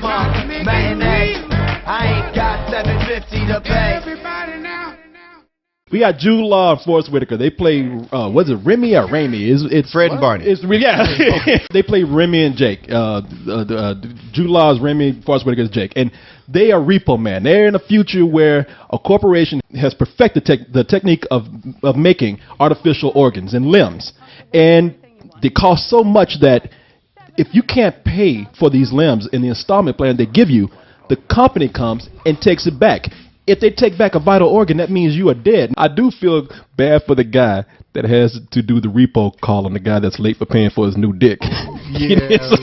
Mayonnaise. I ain't got $7.50 to pay. We got Jude Law and Forrest Whitaker. They play, was it Remy or Ramey? It's Fred and Barney. Yeah. They play Remy and Jake. Jude Law is Remy, Forrest Whitaker is Jake. And they are Repo Men. They're in a future where a corporation has perfected the technique of making artificial organs and limbs. And they cost so much that if you can't pay for these limbs in the installment plan they give you, the company comes and takes it back. If they take back a vital organ, that means you are dead. I do feel bad for the guy that has to do the repo call on the guy that's late for paying for his new dick. Yeah. So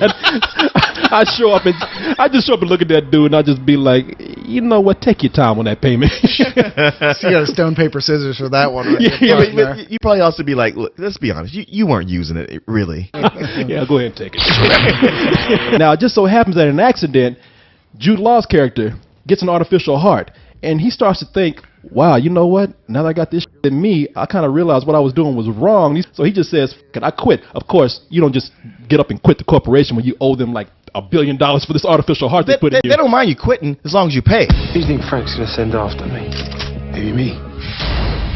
I just show up and look at that dude, and I just be like, you know what? Take your time on that payment. So you got a stone, paper, scissors for that one. Right? But you probably also be like, look, let's be honest, you weren't using it, really. Yeah, go ahead and take it. Now, it just so happens that in an accident, Jude Law's character gets an artificial heart. And he starts to think, wow, you know what? Now that I got this in me, I kind of realized what I was doing was wrong. So he just says, can I quit? Of course, you don't just get up and quit the corporation when you owe them like $1 billion for this artificial heart they put in you. They don't mind you quitting as long as you pay. Who do you think Frank's going to send after me? Maybe me.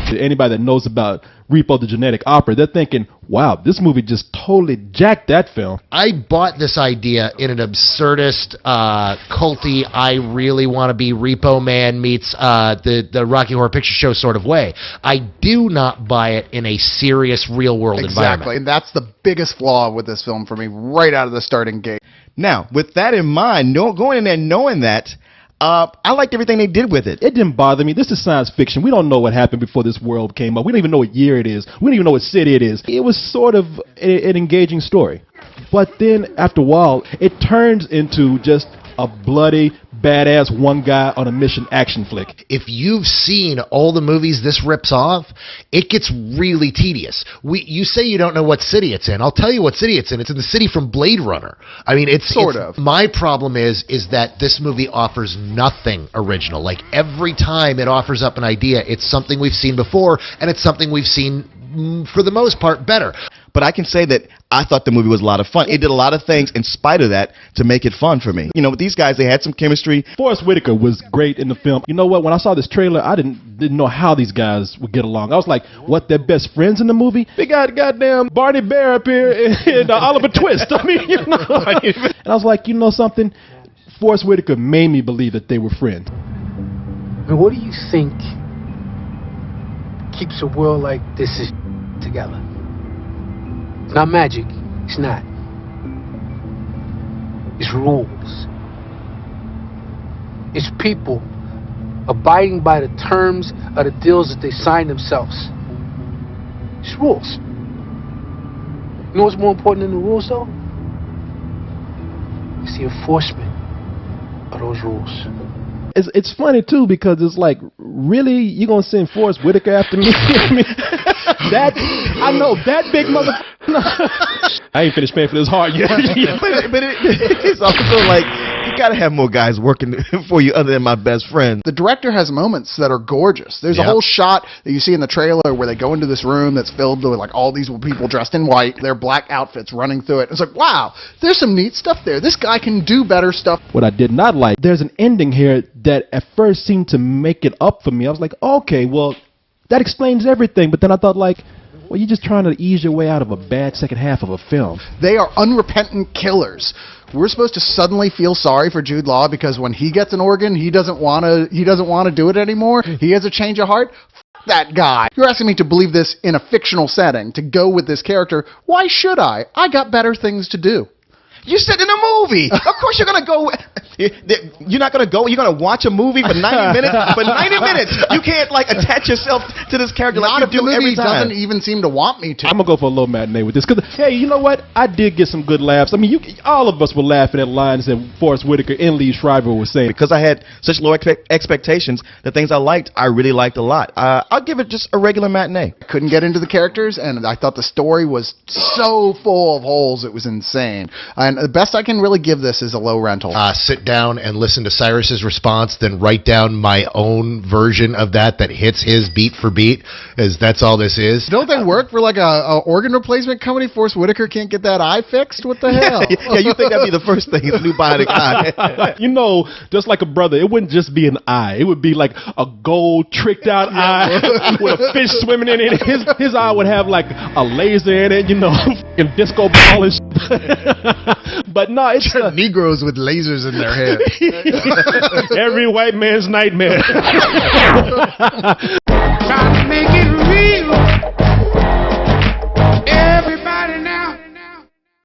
Anybody that knows about Repo the Genetic Opera, they're thinking, wow, this movie just totally jacked that film. I bought this idea in an absurdist, culty, I really want to be Repo Man meets the Rocky Horror Picture Show sort of way. I do not buy it in a serious real-world environment. Exactly, and that's the biggest flaw with this film for me right out of the starting gate. Now, with that in mind, going in there knowing that, I liked everything they did with it. It didn't bother me. This is science fiction. We don't know what happened before this world came up. We don't even know what year it is. We don't even know what city it is. It was sort of an engaging story. But then after a while, it turns into just a bloody, badass one guy on a mission action flick. If you've seen all the movies this rips off, it gets really tedious. You say you don't know what city it's in. I'll tell you what city it's in. It's in the city from Blade Runner. I mean, it's sort of. My problem is that this movie offers nothing original. Like every time it offers up an idea, it's something we've seen before, and it's something we've seen for the most part better. But I can say that I thought the movie was a lot of fun. It did a lot of things in spite of that to make it fun for me. You know, with these guys, they had some chemistry. Forrest Whitaker was great in the film. You know what? When I saw this trailer, I didn't know how these guys would get along. I was like, what, they're best friends in the movie? They got goddamn Barney Bear up here and Oliver Twist. I mean, you know. And I was like, you know something? Forrest Whitaker made me believe that they were friends. I mean, what do you think keeps a world like this together? It's not magic. It's not. It's rules. It's people abiding by the terms of the deals that they sign themselves. It's rules. You know what's more important than the rules, though? It's the enforcement of those rules. It's funny, too, because it's like, really? You going to send Forrest Whitaker after me? I mean, I know, that big motherfucker. I ain't finished paying for this hard yet. but it's also like, you got to have more guys working for you other than my best friend. The director has moments that are gorgeous. There's a whole shot that you see in the trailer where they go into this room that's filled with like all these people dressed in white, their black outfits running through it. It's like, wow, there's some neat stuff there. This guy can do better stuff. What I did not like, there's an ending here that at first seemed to make it up for me. I was like, okay, well, that explains everything. But then I thought, like, well, you're just trying to ease your way out of a bad second half of a film. They are unrepentant killers. We're supposed to suddenly feel sorry for Jude Law because when he gets an organ, he doesn't want to do it anymore. He has a change of heart. F that guy. You're asking me to believe this in a fictional setting, to go with this character. Why should I? I got better things to do. You said in a movie. Of course you're going to go. You're not going to go. You're going to watch a movie for 90 minutes. For 90 minutes, you can't like attach yourself to this character Not like if you the do every movie time. doesn't even seem to want me to. I'm going to go for a low matinee with this. Because, hey, you know what? I did get some good laughs. I mean, all of us were laughing at lines that Forrest Whitaker and Lee Shriver were saying. Because I had such low expectations, the things I liked, I really liked a lot. I'll give it just a regular matinee. Couldn't get into the characters, and I thought the story was so full of holes, it was insane. And the best I can really give this is a low rental. Sit down and listen to Cyrus's response than write down my own version of that hits his beat for beat, as that's all this is. Don't they work for like a organ replacement company? Forrest Whitaker can't get that eye fixed? What the hell? Yeah, you think that'd be the first thing, his new bionic eye. You know, just like a brother, it wouldn't just be an eye. It would be like a gold tricked out eye with a fish swimming in it. His eye would have like a laser in it, you know, and disco ball and shit. But no, it's Negroes with lasers in their head. every white man's nightmare. Trying to make it